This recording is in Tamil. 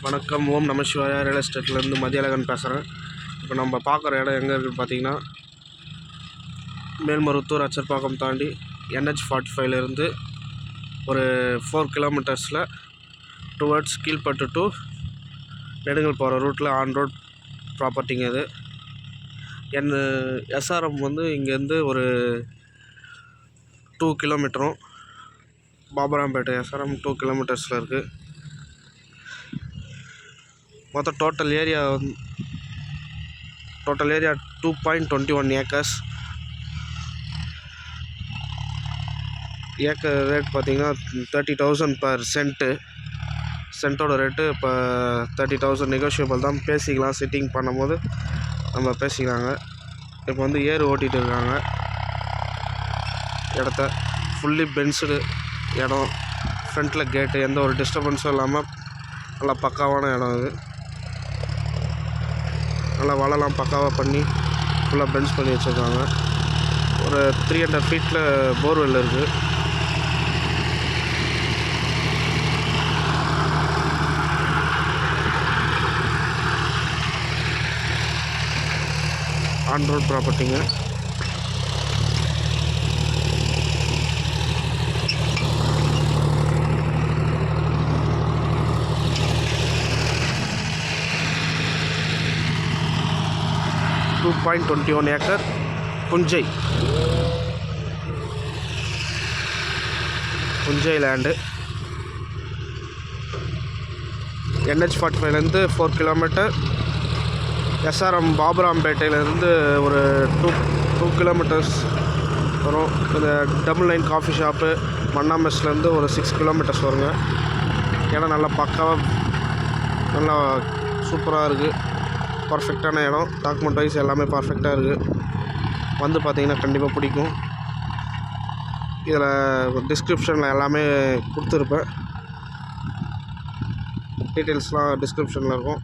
வணக்கம். ஓம் நம சிவாயா. ரியல் எஸ்டேட்லேருந்து மதியழகன் பேசுகிறேன். இப்போ நம்ம பார்க்குற இடம் எங்கே இருக்குதுன்னு பார்த்தீங்கன்னா, மேல்மருவத்தூர் அச்சர்பாக்கம் தாண்டி NH45லேருந்து ஒரு 4 கிலோமீட்டர்ஸில் டுவர்ட்ஸ் கீழ்பட்டு டு நெடுங்கல் போகிற ரூட்டில் ஆன் ரோட் ப்ராப்பர்ட்டிங்க இது. SRM வந்து இங்கேருந்து ஒரு 2 கிலோமீட்டரும், பாபராம்பேட்டை SRM 2 கிலோமீட்டர்ஸில் இருக்குது. மொத்தம் total area 2.21 acres. Acre rate பார்த்திங்கன்னா 30,000 பர் சென்ட்டோட ரேட்டு இப்போ 30,000 நெகோஷியபிள் தான். பேசிக்கலாம், சிட்டிங் பண்ணும்போது நம்ம பேசிக்கலாங்க. இப்போ வந்து ஏர் ஓட்டிகிட்டு இருக்காங்க இடத்த. ஃபுல்லி பென்ஸ்டு இடம். ஃப்ரண்ட்டில் கேட்டு, எந்த ஒரு டிஸ்டர்பன்ஸும் இல்லாமல் நல்லா பக்காவான இடம் இது. நல்லா வலைலாம் பக்காவாக பண்ணி ஃபுல்லாக பென்ஸ் பண்ணி வச்சுருக்காங்க. ஒரு 300 ஃபீட்டில் போர்வெல் இருக்குது. ஆன் ரோட் ப்ராப்பர்ட்டிங்க. .21 ஏக்கர் புஞ்சை லேண்டு. NH45லேருந்து 4 கிலோமீட்டர். SRM பாபராம்பேட்டையிலேருந்து ஒரு 2 கிலோமீட்டர்ஸ் வரும். இந்த டபுள் லைன் காஃபி ஷாப்பு மன்னாமெஸ்லேருந்து ஒரு 6 கிலோமீட்டர்ஸ் வருங்க. இடம் நல்லா பக்காவாக நல்லா சூப்பராக இருக்குது. பர்ஃபெக்டான இடம். டாக்குமெண்ட் வைஸ் எல்லாமே பர்ஃபெக்டாக இருக்குது. வந்து பார்த்திங்கன்னா கண்டிப்பாக பிடிக்கும். இதில் டிஸ்கிரிப்ஷனில் எல்லாமே கொடுத்துருப்பேன். டீட்டெயில்ஸ்லாம் டிஸ்கிரிப்ஷனில் இருக்கும்.